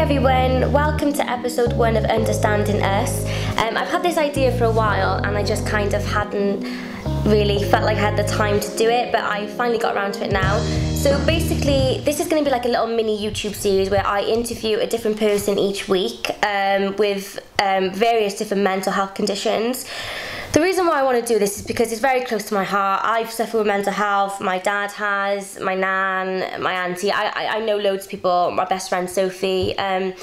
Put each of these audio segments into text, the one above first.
everyone, welcome to episode 1 of Understanding Us. I've had this idea for a while and I just kind of hadn't really felt like I had the time to do it, but I finally got around to it now. So basically this is going to be like a little mini YouTube series where I interview a different person each week with various different mental health conditions. The reason why I want to do this is because it's very close to my heart. I've suffered with mental health, my dad has, my nan, my auntie. I know loads of people, my best friend Sophie, and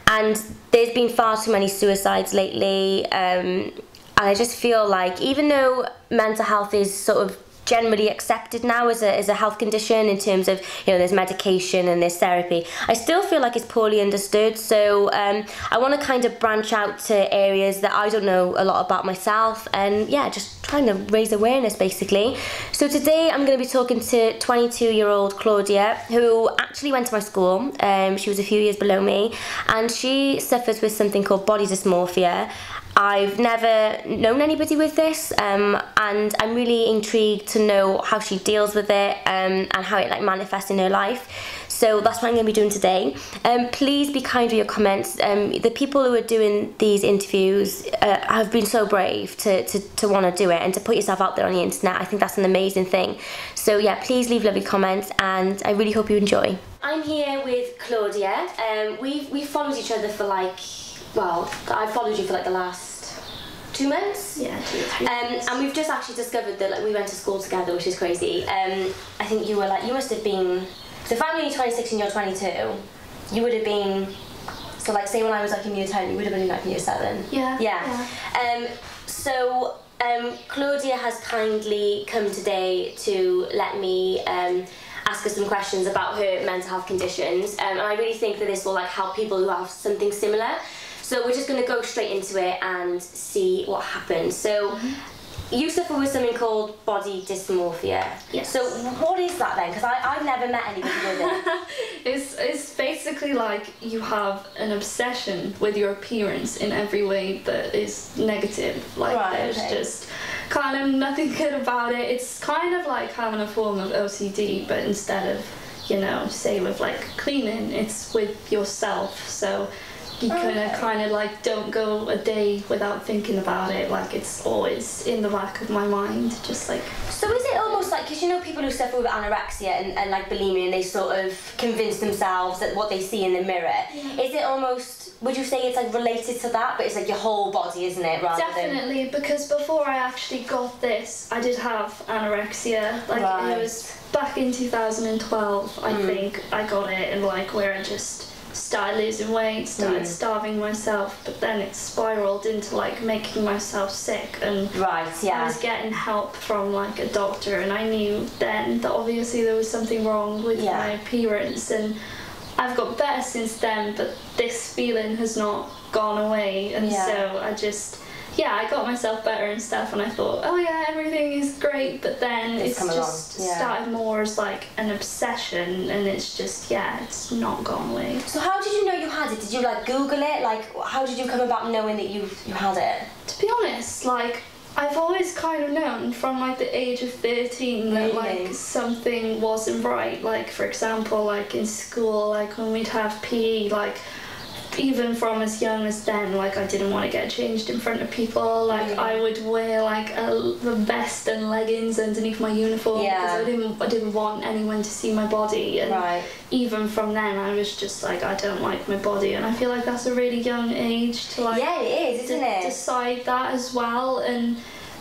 there's been far too many suicides lately, and I just feel like even though mental health is sort of generally accepted now as a health condition in terms of, you know, there's medication and there's therapy, I still feel like it's poorly understood. So I want to kind of branch out to areas that I don't know a lot about myself, and yeah, just trying to raise awareness basically. So today I'm going to be talking to 22-year-old Claudia, who actually went to my school. She was a few years below me, and she suffers with something called body dysmorphia. I've never known anybody with this, and I'm really intrigued to know how she deals with it, and how it like manifests in her life. So that's what I'm going to be doing today. Please be kind with your comments. The people who are doing these interviews have been so brave to want to do it and to put yourself out there on the internet. I think that's an amazing thing. So yeah, please leave lovely comments, and I really hope you enjoy. I'm here with Claudia. We've followed each other for like, well, I've followed you for like the last 2 months. Yeah, 2 or 3 months. And we've just actually discovered that like we went to school together, which is crazy. I think you were like, you must have been, so if I'm only 26 and you're 22, you would have been, so like say when I was like in year 10, you would have been like in year 7. Yeah. So Claudia has kindly come today to let me ask her some questions about her mental health conditions, and I really think that this will like help people who have something similar. So we're just going to go straight into it and see what happens. So you suffer with something called body dysmorphia. Yes. So what is that then? Because I've never met anybody with it. It's basically like you have an obsession with your appearance in every way that is negative. Like there's just kind of nothing good about it. It's kind of like having a form of OCD, but instead of, you know, say with like cleaning, it's with yourself. So you kind of like don't go a day without thinking about it. Like it's always in the back of my mind, just like. So is it almost like, because you know people who suffer with anorexia and like bulimia, and they sort of convince themselves that what they see in the mirror, is it almost, would you say it's like related to that, but it's like your whole body, isn't it? Definitely, because before I actually got this, I did have anorexia. Like it was back in 2012, I think I got it, and like where I just started losing weight, started starving myself, but then it spiraled into like making myself sick, and I was getting help from like a doctor, and I knew then that obviously there was something wrong with my appearance, and I've got better since then, but this feeling has not gone away, and so I got myself better and stuff, and I thought, oh yeah, everything is great, but then it's just started more as like an obsession, and it's just, it's not gone away. So how did you know you had it? Did you like Google it? Like how did you come about knowing that you had it? To be honest, like I've always kind of known from like the age of 13 that like something wasn't right. Like for example, like in school, like when we'd have PE, like even from as young as then, like I didn't want to get changed in front of people. Like I would wear like the vest and leggings underneath my uniform because I didn't want anyone to see my body. And even from then, I was just like, I don't like my body, and I feel like that's a really young age to like decide that as well. And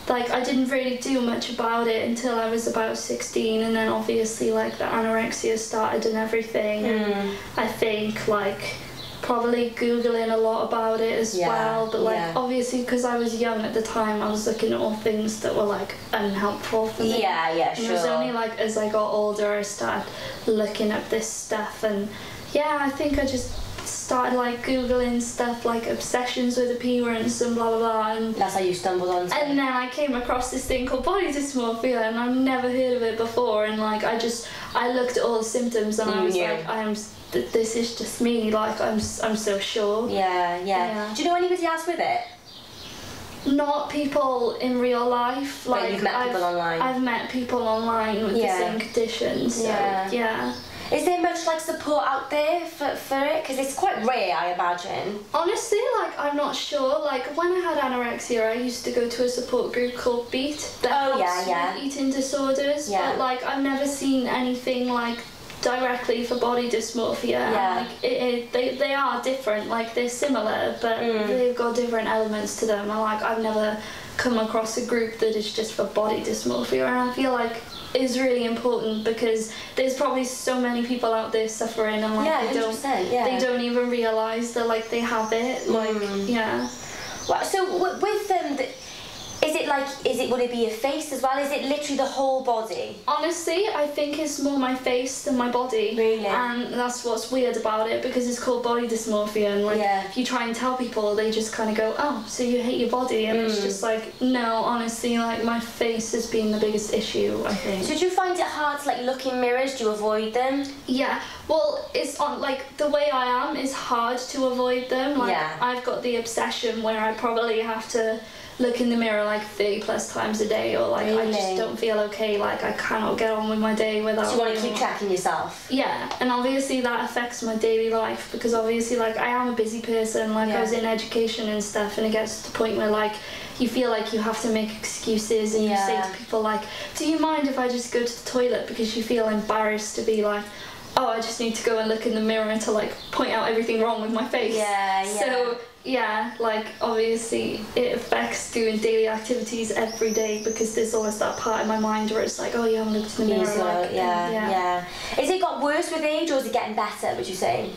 like I didn't really do much about it until I was about 16, and then obviously like the anorexia started and everything. And I think like probably Googling a lot about it as well, but like obviously because I was young at the time, I was looking at all things that were like unhelpful for me. And it was only like as I got older I started looking at this stuff, and I think I just started like Googling stuff like obsessions with appearance and blah blah blah, and that's how you stumbled onto it. And then I came across this thing called body dysmorphia, and I've never heard of it before, and like I looked at all the symptoms, and I was like, this is just me, like I'm so sure. Do you know anybody else with it? Not people in real life. Like you've met people online. I've met people online with the same conditions. So, Is there much like support out there for it? Because it's quite rare, I imagine. Honestly, like, I'm not sure. Like, when I had anorexia, I used to go to a support group called BEAT that helps with eating disorders. But like, I've never seen anything like directly for body dysmorphia. Like, they are different. Like, they're similar, but they've got different elements to them. And like, I've never come across a group that is just for body dysmorphia, and I feel like is really important because there's probably so many people out there suffering, and like they don't even realise that like they have it. Like Well, so with them, would it be your face as well? Is it literally the whole body? Honestly, I think it's more my face than my body. Really? And that's what's weird about it, because it's called body dysmorphia, and like if you try and tell people, they just kind of go, oh, so you hate your body, and it's just like, no, honestly, like my face has been the biggest issue, I think. So do you find it hard to like look in mirrors? Do you avoid them? Yeah, well, it's on like the way I am is hard to avoid them. Like I've got the obsession where I probably have to look in the mirror like 30 plus times a day, or like I just don't feel okay, like I cannot get on with my day without. So you want to keep tracking yourself? Yeah, and obviously that affects my daily life, because obviously like I am a busy person, like I was in education and stuff, and it gets to the point where like you feel like you have to make excuses, and you say to people like, do you mind if I just go to the toilet, because you feel embarrassed to be like, oh, I just need to go and look in the mirror to like point out everything wrong with my face. So like obviously it affects doing daily activities every day, because there's always that part in my mind where it's like, oh, you haven't looked in the mirror. Is it got worse with age, or is it getting better, would you say?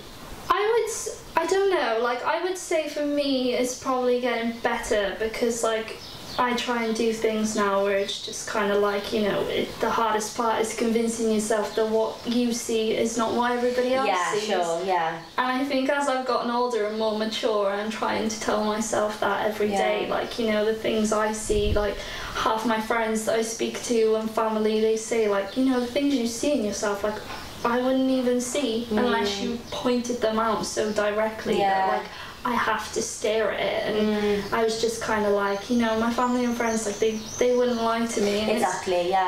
I don't know, like I would say for me it's probably getting better, because like I try and do things now where it's just kind of like, you know, the hardest part is convincing yourself that what you see is not what everybody else sees. And I think as I've gotten older and more mature, I'm trying to tell myself that every day. Like, you know, the things I see, like half my friends that I speak to and family, they say like, you know, the things you see in yourself, like I wouldn't even see unless you pointed them out so directly that like I have to stare at it. And I was just kind of like, you know, my family and friends, like they wouldn't lie to me. And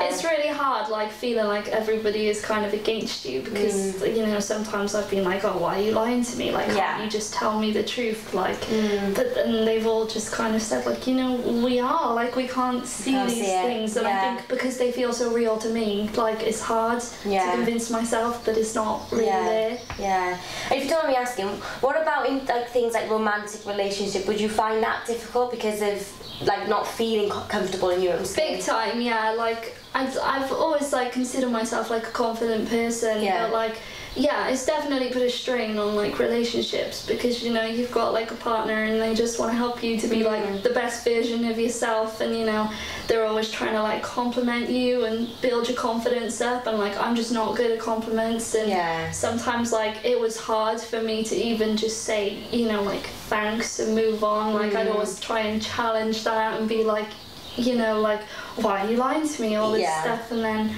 it's really hard, like feeling like everybody is kind of against you, because you know, sometimes I've been like, oh, why are you lying to me? Like, can't you just tell me the truth? Like, but then they've all just kind of said like, you know, we are like, we can't see these things, and I think because they feel so real to me, like it's hard to convince myself that it's not really there. And if you don't mind me asking, what about in like things like romantic relationship? Would you find that difficult because of like not feeling comfortable in your own skin? Big time, like I've always like considered myself like a confident person, but like it's definitely put a strain on like relationships, because you know, you've got like a partner and they just want to help you to be like the best version of yourself, and you know, they're always trying to like compliment you and build your confidence up, and like I'm just not good at compliments, and sometimes like it was hard for me to even just say, you know, like thanks and move on. Like I'd always try and challenge that and be like, you know, like, why are you lying to me, all this stuff, and then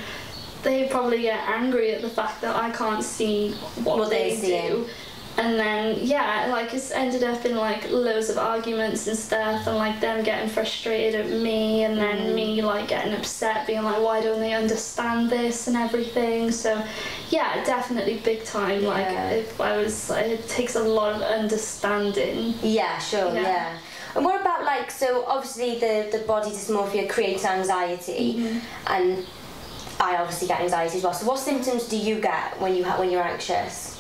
they probably get angry at the fact that I can't see what they do. And then like it's ended up in like loads of arguments and stuff, and like them getting frustrated at me, and then me like getting upset, being like, why don't they understand this and everything. So definitely big time. Like if I was like, it takes a lot of understanding. And what about like, so obviously the body dysmorphia creates anxiety, and I obviously get anxiety as well. So what symptoms do you get when you're anxious?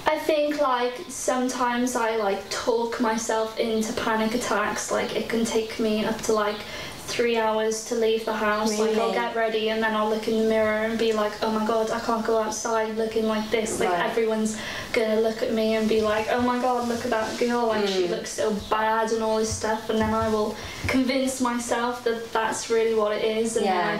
I think like sometimes I like talk myself into panic attacks. Like it can take me up to like 3 hours to leave the house. Like I'll get ready and then I'll look in the mirror and be like, oh my god, I can't go outside looking like this. Like everyone's gonna look at me and be like, oh my god, look at that girl, like she looks so bad and all this stuff. And then I will convince myself that that's really what it is, and then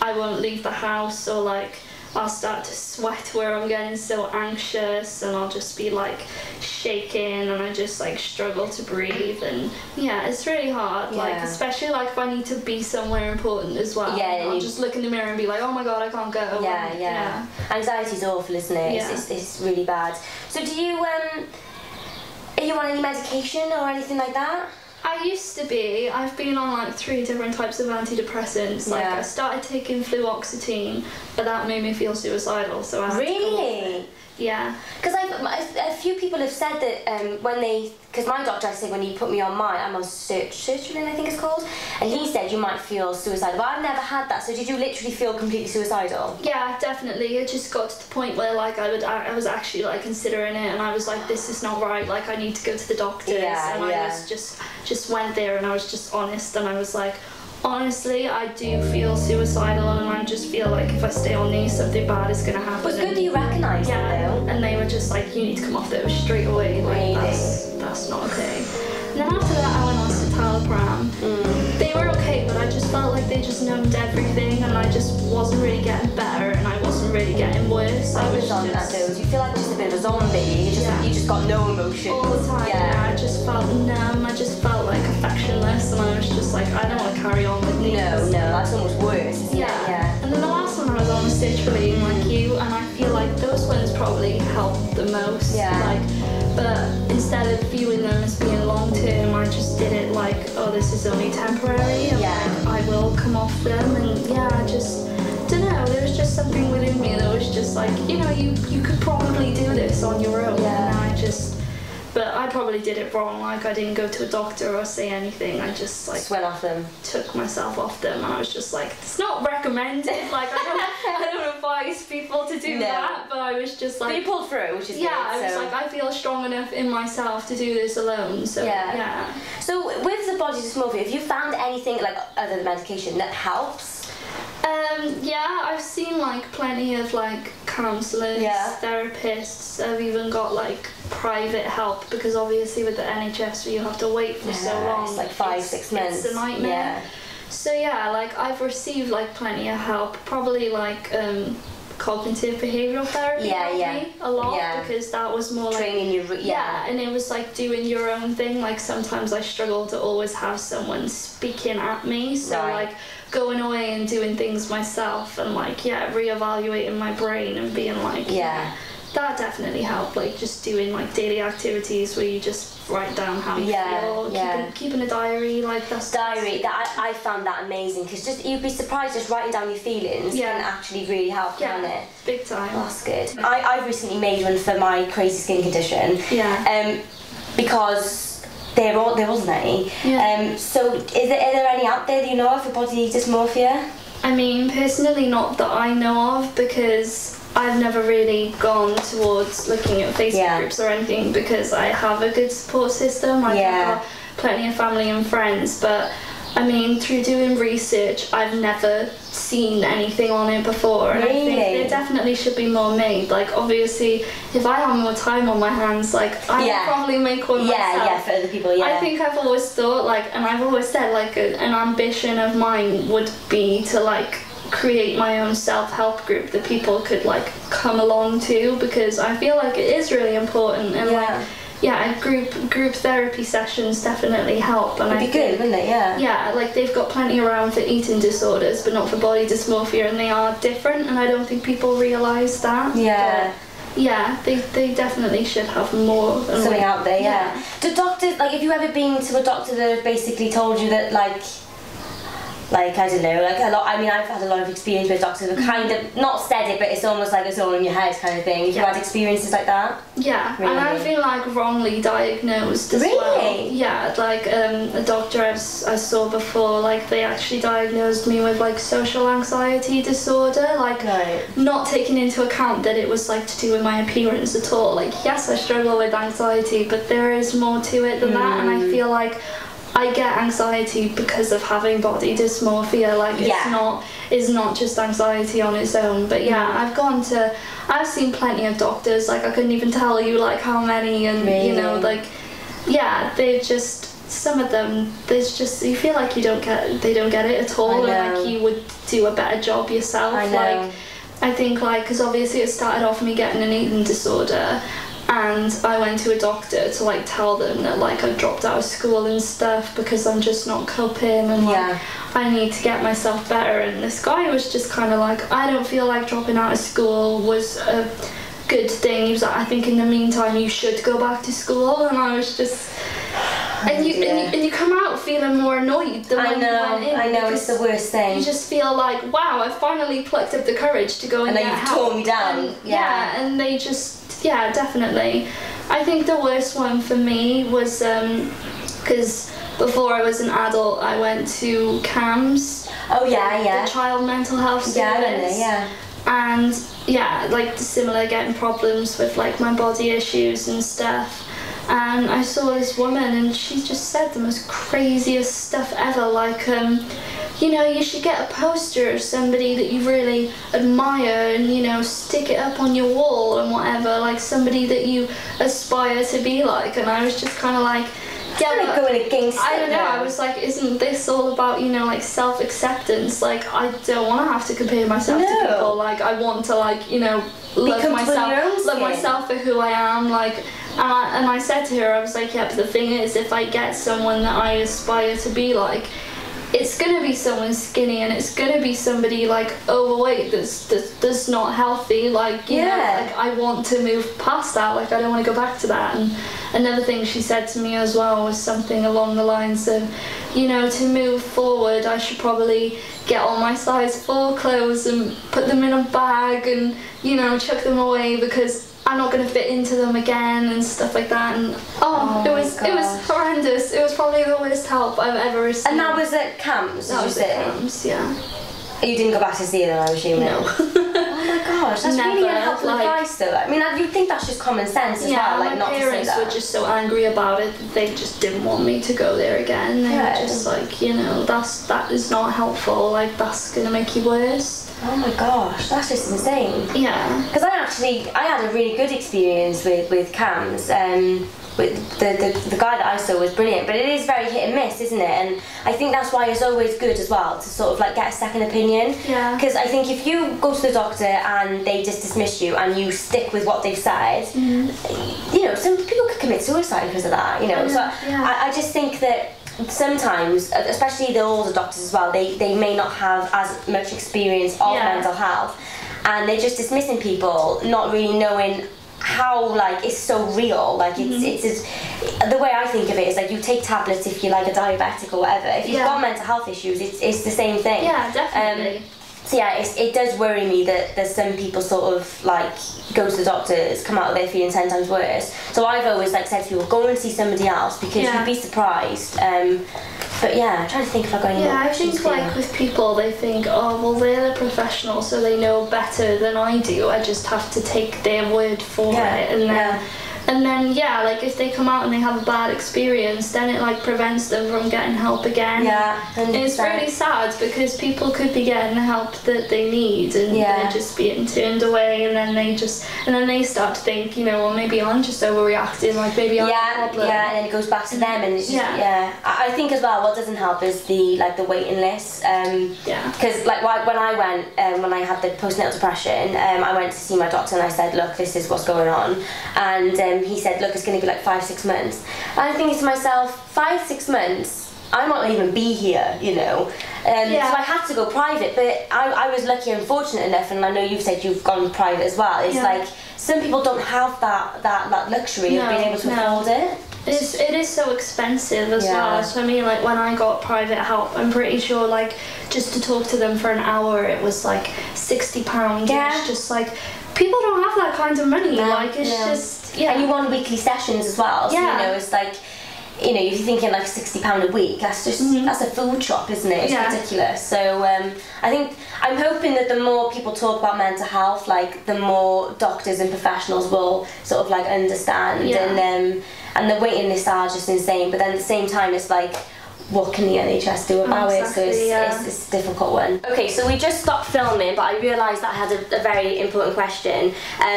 I won't leave the house, or like I'll start to sweat where I'm getting so anxious, and I'll just be like shaking, and I just like struggle to breathe, and it's really hard, like especially like if I need to be somewhere important as well. I'll just look in the mirror and be like, oh my god, I can't go. Anxiety's awful, isn't it? It's really bad. So do you are you on any medication or anything like that? I used to be. I've been on like 3 different types of antidepressants. Like I started taking fluoxetine, but that made me feel suicidal, so I had to come off it. Yeah. Because a few people have said that when they, because my doctor, I say when he put me on mine, I'm on sertraline, I think it's called, and he said you might feel suicidal, but I've never had that. So did you literally feel completely suicidal? Yeah, definitely. It just got to the point where like I was actually like considering it, and I was like, this is not right. Like I need to go to the doctors. And I was just went there, and I was just honest, and I was like, honestly, I do feel suicidal, and I just feel like if I stay on these, something bad is going to happen. It's good that you recognised it, though. And they were just like, you need to come off those straight away. Like, really? That's not okay. And then after that, I went on citalopram. They were okay, but I just felt like they just numbed everything, and I just wasn't really getting better, and I wasn't really getting worse. I was on that dose. You feel like just a bit of a zombie. You just got no emotion. All the time. Yeah. I just felt numb. I just felt like affectionless, and I was just like, I don't want to carry on with these. No, that's almost worse, isn't it? Yeah. And then the last one I was on was sertraline, like you, and I feel like those ones probably helped the most. Yeah. But instead of viewing them as being long term, I just did it like, oh, this is only temporary, and like, I will come off them, and I just don't know. There was just something within me that was just like, you could probably do this on your own. And but I probably did it wrong. Like I didn't go to a doctor or say anything. I just like went off them. Took myself off them, and I was just like, it's not recommended. Like I don't advise people to do that. But I was just like, but you pulled through, which is good. I was like, I feel strong enough in myself to do this alone. So So with the body dysmorphia, have you found anything like other than medication that helps? I've seen like plenty of like counsellors, therapists. I've even got like private help, because obviously with the NHS you have to wait for so long. It's like 5-6 months. It's a nightmare. So like I've received like plenty of help. Probably like cognitive behavioural therapy a lot, because that was more like training you. And it was like doing your own thing. Like sometimes I struggle to always have someone speaking at me, so like going away and doing things myself, and like reevaluating my brain and being like that definitely helped. Like just doing like daily activities where you just write down how you feel, keeping a diary, like that's I found that amazing, because just you'd be surprised, just writing down your feelings can actually really help, can't it? Big time. Oh, that's good. I've recently made one for my crazy skin condition, because there wasn't any. So are there any out there that you know of for body dysmorphia? I mean, personally not that I know of, because I've never really gone towards looking at Facebook groups or anything, because I have a good support system. I've got plenty of family and friends, but I mean, through doing research, I've never seen anything on it before, and I think there definitely should be more made. Like, obviously, if I had more time on my hands, like, I would probably make one myself. For other people, I think I've always thought, like, and I've always said, like, an ambition of mine would be to, like, create my own self-help group that people could, like, come along to, because I feel like it is really important, and, like, group therapy sessions definitely help. And it'd be good, wouldn't it? Like they've got plenty around for eating disorders, but not for body dysmorphia, and they are different, and I don't think people realise that. They definitely should have more. Something out there, Do doctors, like, have you ever been to a doctor that basically told you that, like, I don't know, like a lot, I mean, I've had a lot of experience with doctors who kind of, not said it, but it's almost like it's all in your head kind of thing. Have you had experiences like that? Yeah, really? And I've been like wrongly diagnosed as well. Yeah, like a doctor I saw before, like they actually diagnosed me with like social anxiety disorder, like not taking into account that it was like to do with my appearance at all. Like, yes, I struggle with anxiety, but there is more to it than that, and I feel like I get anxiety because of having body dysmorphia. Like it's not just anxiety on its own. But I've seen plenty of doctors. Like I couldn't even tell you like how many, and you know, like they just, some of them, there's just, you feel like they don't get it at all, and like you would do a better job yourself. Like I think, like, because obviously it started off me getting an eating disorder, and I went to a doctor to like tell them that like I dropped out of school and stuff because I'm just not coping, and like I need to get myself better. And this guy was just kind of like, I don't feel like dropping out of school was a good thing. He was like, I think in the meantime you should go back to school. And I was just, and you come out feeling more annoyed than when you went in. I know, it's the worst thing. You just feel like, wow, I finally plucked up the courage to go and get help. And then you've torn me down. And, and they just, definitely. I think the worst one for me was, because before I was an adult, I went to CAMS. Oh yeah. The Child Mental Health Service. And like similar, getting problems with like my body issues and stuff. And I saw this woman and she just said the most craziest stuff ever, like, you should get a poster of somebody that you really admire and, stick it up on your wall and whatever, like somebody that you aspire to be like. And I was just kind of like, yeah, going against I don't know, I was like, isn't this all about, like self-acceptance? Like, I don't want to have to compare myself to people. Like, I want to, like, love myself for who I am, like, and I said to her, I was like, yeah, but the thing is, if I get someone that I aspire to be like, it's gonna be someone skinny and it's gonna be somebody like overweight that's not healthy, like, you know, like, I want to move past that, like, I don't want to go back to that. And another thing she said to me as well was something along the lines of, to move forward I should probably get all my size 4 clothes and put them in a bag and, chuck them away because I'm not going to fit into them again and stuff like that. And it was horrendous. It was probably the worst help I've ever received. And that was at CAMS, That was at CAMS, yeah. You didn't go back to see them, I'm assuming? No. Oh my gosh, that's really unhelpful advice though. I mean, you'd think that's just common sense as well, like not to say that. My parents were just so angry about it that they just didn't want me to go there again. They were just like, that is not helpful, like, that's going to make you worse. Oh my gosh, that's just insane. Yeah. Because I had a really good experience with CAMS. With the guy that I saw was brilliant, but it is very hit and miss, isn't it? And I think that's why it's always good as well to sort of like get a second opinion. Yeah. Because I think if you go to the doctor and they just dismiss you and you stick with what they've said, some people could commit suicide because of that. So I just think that sometimes, especially the older doctors as well, they may not have as much experience of mental health, and they're just dismissing people, not really knowing how, like, it's so real. Like, it's the way I think of it is like, you take tablets if you're like a diabetic or whatever. If you've got mental health issues, it's the same thing. Yeah, definitely. So yeah, it does worry me that there's some people sort of like go to the doctors, come out of there feeling 10 times worse. So I've always like said to people, go and see somebody else because you'd be surprised. But yeah, I'm trying to think if I've got any more I think like with people, they think, oh well, they're the professional, so they know better than I do. I just have to take their word for it, and then like if they come out and they have a bad experience, then it like prevents them from getting help again. And it's really sad because people could be getting the help that they need and they're just being turned away, and then they start to think, well, maybe I'm just overreacting, like maybe I'm the problem. And then it goes back to them, and it's just, I think as well what doesn't help is the waiting list, because like when I went when I had the postnatal depression, I went to see my doctor and I said, look, this is what's going on, and he said, look, it's going to be like 5-6 months. And I'm thinking to myself, 5-6 months, I might not even be here, So I had to go private, but I was lucky and fortunate enough, and I know you've said you've gone private as well. It's like, some people don't have that luxury of being able to afford it. It is so expensive as well. So I mean, like when I got private help, I'm pretty sure like just to talk to them for an hour, it was like £60. It's just like, people don't have that kind of money. Like it's just and you want weekly sessions as well. So it's like, if you're thinking like £60 a week, that's just that's a food shop, isn't it? It's ridiculous. So I think I'm hoping that the more people talk about mental health, like the more doctors and professionals will sort of like understand, and the waiting lists are just insane. But then at the same time, it's like, what can the NHS do about it? So it's a difficult one. Okay, so we just stopped filming, but I realised that I had a very important question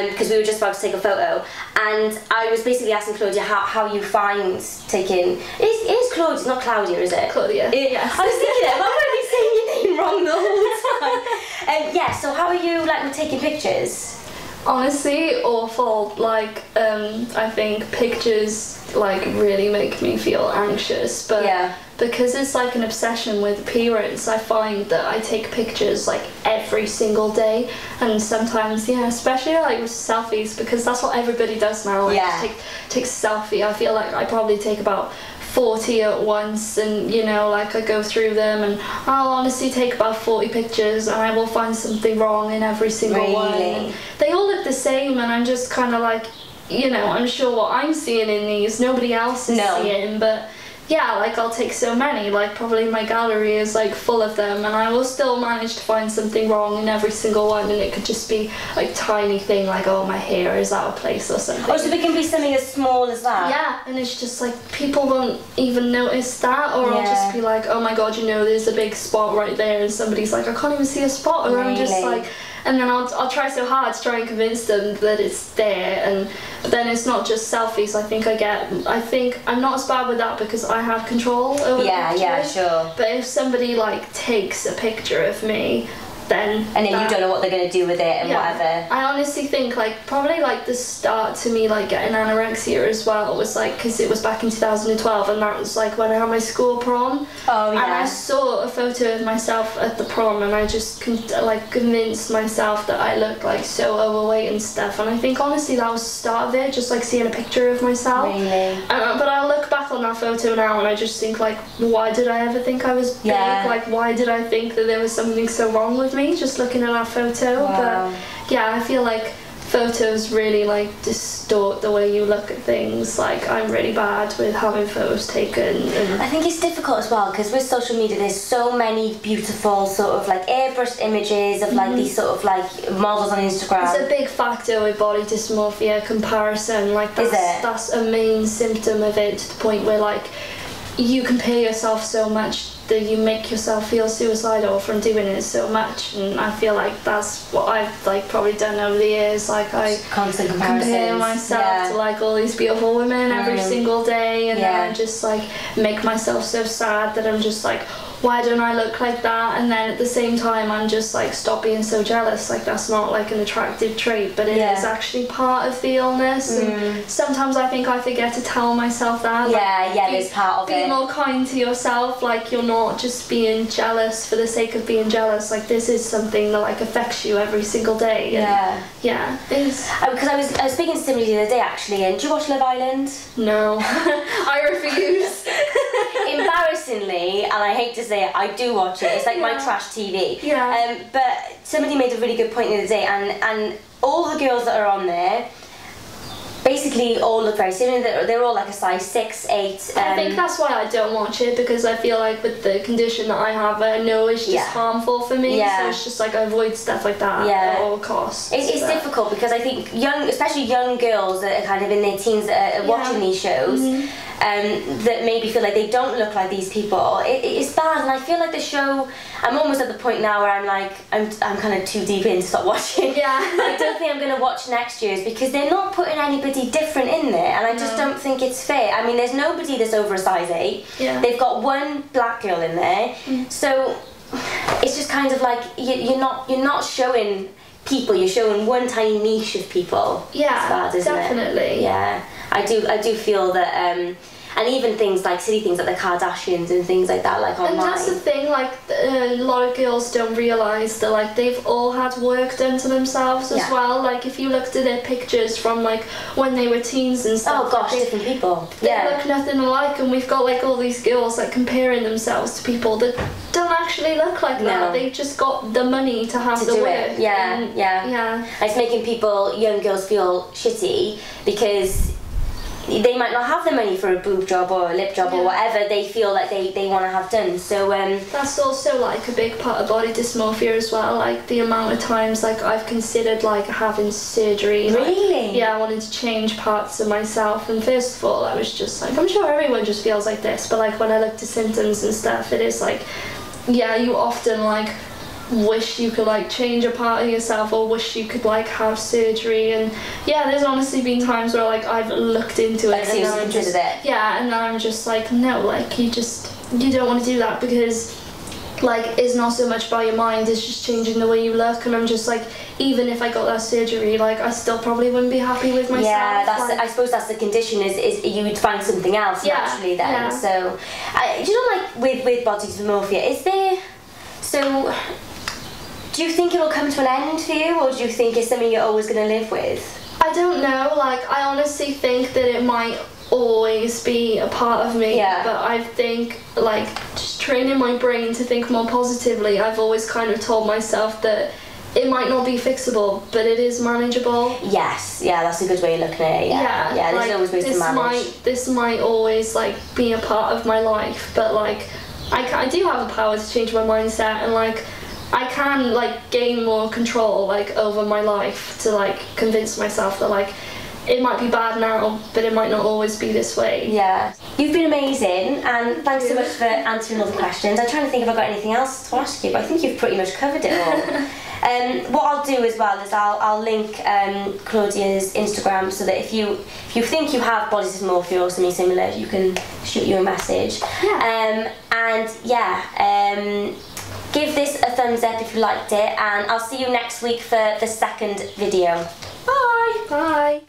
because we were just about to take a photo, and I was basically asking Claudia how you find taking. Is Claudia, it's not Claudia, is it? Claudia. Yes. I was thinking it. Why would I be saying your name wrong the whole time? So how are you like with taking pictures? Honestly, awful. Like, I think pictures like really make me feel anxious, but because it's like an obsession with appearance, I find that I take pictures like every single day, and sometimes especially like with selfies, because that's what everybody does now, like just take a selfie. I feel like I probably take about 40 at once, and like I go through them, and I'll honestly take about 40 pictures, and I will find something wrong in every single one, and they all look the same, and I'm just kind of like, I'm sure what I'm seeing in these nobody else is seeing, but like I'll take so many, like probably my gallery is like full of them, and I will still manage to find something wrong in every single one, and it could just be like tiny thing like, oh, my hair is out of place or something. Oh, so it can be something as small as that? Yeah, and it's just like people won't even notice that, or I'll just be like, oh my god, there's a big spot right there, and somebody's like, I can't even see a spot, or I'm just like, and then I'll try so hard to try and convince them that it's there, and then it's not just selfies. I think I'm not as bad with that because I have control over the picture. Yeah, sure. But if somebody like takes a picture of me, then you don't know what they're going to do with it and whatever. I honestly think like probably like the start to me like getting anorexia as well was like because it was back in 2012, and that was like when I had my school prom. Oh yeah. And I saw a photo of myself at the prom, and I just convinced myself that I looked like so overweight and stuff, and I think honestly that was the start of it, just like seeing a picture of myself. Really? But I look back on that photo now, and I just think like, why did I ever think I was big? Like, why did I think that there was something so wrong with me just looking at our photo? Wow. But yeah, I feel like photos really like distort the way you look at things. Like I'm really bad with having photos taken, and I think it's difficult as well because with social media there's so many beautiful sort of like airbrushed images of like these sort of like models on Instagram. It's a big factor with body dysmorphia comparison. Like that's a main symptom of it, to the point where like you compare yourself so much that you make yourself feel suicidal from doing it so much, and I feel like that's what I've like probably done over the years. Like I constant compare myself to like all these beautiful women every single day, and then I just like make myself so sad that I'm just like, why don't I look like that? And then at the same time I'm just like, stop being so jealous. Like that's not like an attractive trait, but it is actually part of the illness. And sometimes I think I forget to tell myself that. There's part of it. Be more kind to yourself. Like you're not just being jealous for the sake of being jealous. Like this is something that like affects you every single day. And it's because I was speaking to somebody the other day actually, and do you watch Love Island? No. I refuse. Embarrassingly, and I hate to say it, I do watch it. It's like my trash TV. But somebody made a really good point the other day, and all the girls that are on there basically all look very similar. They're all like a size 6, 8. I think that's why I don't watch it, because I feel like with the condition that I have, I know it's just harmful for me. So it's just like I avoid stuff like that at all costs. It's difficult because I think especially young girls that are kind of in their teens that are watching these shows. That maybe feel like they don't look like these people. It's bad, and I feel like the show, I'm almost at the point now where I'm like, I'm kind of too deep in to stop watching. I don't think I'm going to watch next year's because they're not putting anybody different in there, and I just don't think it's fair. I mean, there's nobody that's over a size 8. They've got one black girl in there, so it's just kind of like you're not showing people, you're showing one tiny niche of people. It's bad, isn't definitely. it? Yeah, I do feel that, and even things like silly things like the Kardashians and things like that, like online. And that's the thing, like a lot of girls don't realise that like they've all had work done to themselves as well. Like if you looked at their pictures from like when they were teens and stuff. Oh gosh, different people. They look nothing alike, and we've got like all these girls like comparing themselves to people that don't actually look like that. They've just got the money to have the work. It's making young girls feel shitty because they might not have the money for a boob job or a lip job or whatever they feel like they want to have done. So that's also like a big part of body dysmorphia as well. Like the amount of times like I've considered like having surgery. Really? I wanted to change parts of myself, and first of all I was just like, I'm sure everyone just feels like this, but like when I looked at symptoms and stuff, it is like, you often like wish you could like change a part of yourself, or wish you could like have surgery. And there's honestly been times where like I've looked into it, and then I'm just and then I'm just like, no, like you don't want to do that, because like is not so much by your mind, it's just changing the way you look. And I'm just like, even if I got that surgery, like I still probably wouldn't be happy with myself. Yeah, that's like, I suppose that's the condition, is you would find something else naturally then. Yeah. So do you know, like with body dysmorphia, is there, so do you think it will come to an end for you, or do you think it's something you're always going to live with? I don't know, like I honestly think that it might always be a part of me, but I think like just training my brain to think more positively, I've always kind of told myself that it might not be fixable, but it is manageable. Yes, yeah, that's a good way of looking at it. Yeah, there's like, always ways to manage. This might always like be a part of my life, but like I do have the power to change my mindset, and like I can like gain more control like over my life to like convince myself that like it might be bad now, but it might not always be this way. Yeah. You've been amazing, and thanks so much for answering all the questions. I'm trying to think if I've got anything else to ask you, but I think you've pretty much covered it all. What I'll do as well is I'll link Claudia's Instagram, so that if you think you have body dysmorphia or something similar, you can shoot you a message. Yeah. Give this a thumbs up if you liked it, and I'll see you next week for the second video. Bye! Bye!